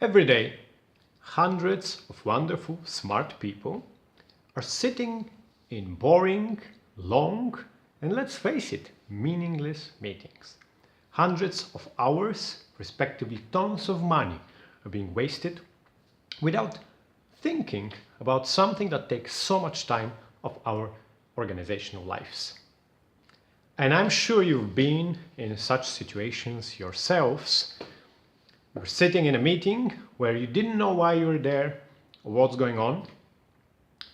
Every day, hundreds of wonderful, smart people are sitting in boring, long, and let's face it, meaningless meetings. Hundreds of hours, respectively tons of money, are being wasted without thinking about something that takes so much time of our organizational lives. And I'm sure you've been in such situations yourselves. You're sitting in a meeting where you didn't know why you were there or what's going on.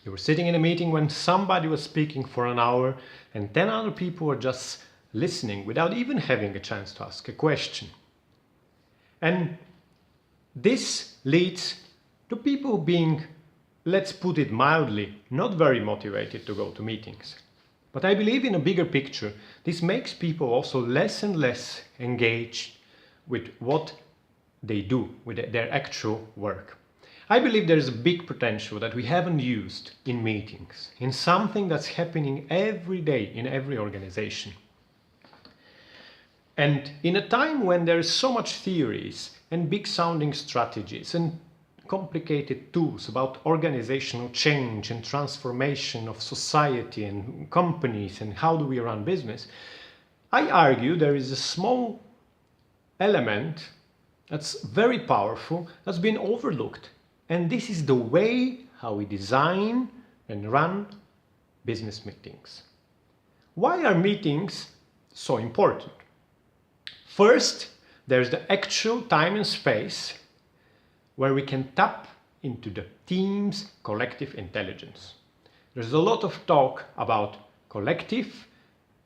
You were sitting in a meeting when somebody was speaking for an hour and 10 other people were just listening without even having a chance to ask a question. And this leads to people being, let's put it mildly, not very motivated to go to meetings. But I believe in a bigger picture, this makes people also less and less engaged with what they do, with their actual work. I believe there is a big potential that we haven't used in meetings, in something that's happening every day in every organization. And in a time when there is so much theories and big sounding strategies and complicated tools about organizational change and transformation of society and companies and how do we run business, I argue there is a small element that's very powerful, that's been overlooked. And this is the way how we design and run business meetings. Why are meetings so important? First, there's the actual time and space where we can tap into the team's collective intelligence. There's a lot of talk about collective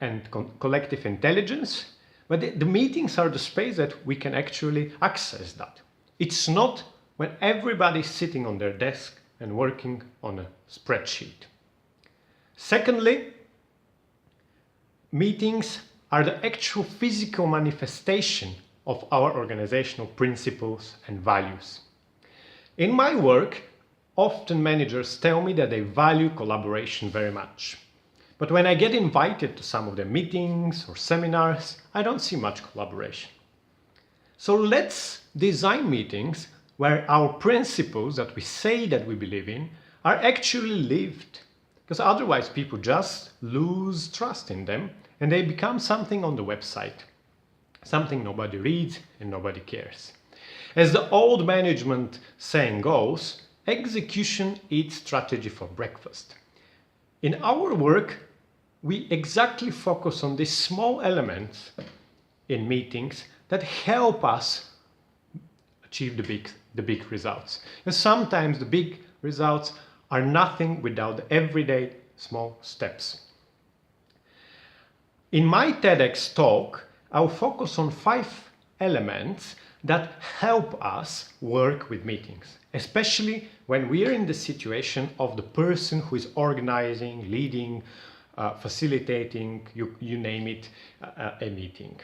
and collective intelligence, but the meetings are the space that we can actually access that. It's not when everybody's sitting on their desk and working on a spreadsheet. Secondly, meetings are the actual physical manifestation of our organizational principles and values. In my work, often managers tell me that they value collaboration very much. But when I get invited to some of their meetings or seminars, I don't see much collaboration. So let's design meetings where our principles that we say that we believe in are actually lived. Because otherwise people just lose trust in them and they become something on the website. Something nobody reads and nobody cares. As the old management saying goes, execution eats strategy for breakfast. In our work, we exactly focus on these small elements in meetings that help us achieve the big results. And sometimes the big results are nothing without the everyday small steps. In my TEDx talk, I'll focus on 5 elements that help us work with meetings, especially when we are in the situation of the person who is organizing, leading, facilitating, you name it, a meeting.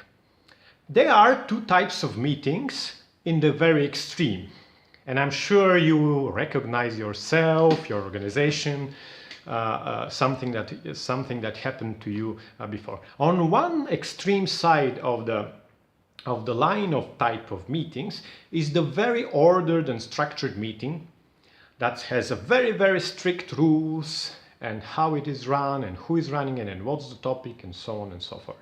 There are 2 types of meetings in the very extreme, and I'm sure you recognize yourself, your organization, something that happened to you before. On one extreme side of the line of type of meetings is the very ordered and structured meeting that has a very, very strict rules and how it is run and who is running it and what's the topic and so on and so forth.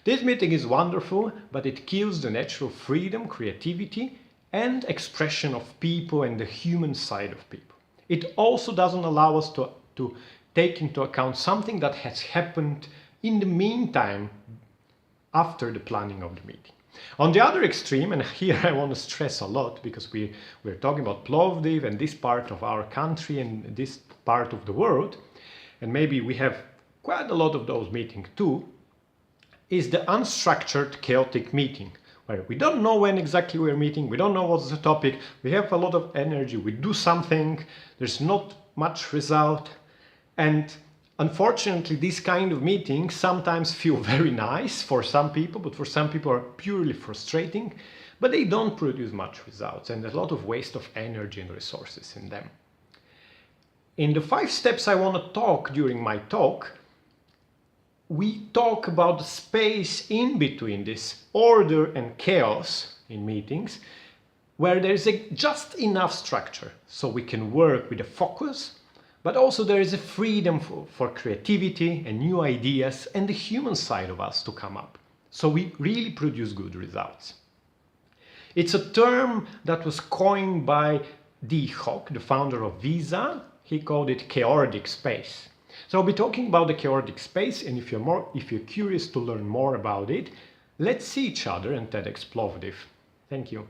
This meeting is wonderful, but it kills the natural freedom, creativity and expression of people and the human side of people. It also doesn't allow us to take into account something that has happened in the meantime after the planning of the meeting. On the other extreme, and here I want to stress a lot because we're talking about Plovdiv and this part of our country and this part of the world, and maybe we have quite a lot of those meetings too, is the unstructured, chaotic meeting, where we don't know when exactly we're meeting, we don't know what's the topic, we have a lot of energy, we do something, there's not much result, and unfortunately, these kind of meetings sometimes feel very nice for some people, but for some people are purely frustrating, but they don't produce much results and there's a lot of waste of energy and resources in them. In the 5 steps I want to talk during my talk, we talk about the space in between this order and chaos in meetings where there is just enough structure so we can work with a focus, but also there is a freedom for creativity and new ideas and the human side of us to come up. So we really produce good results. It's a term that was coined by Dee Hock, the founder of Visa. He called it chaotic space. So I'll be talking about the chaotic space, and if you're curious to learn more about it, let's see each other in TEDxPlovdiv. Thank you.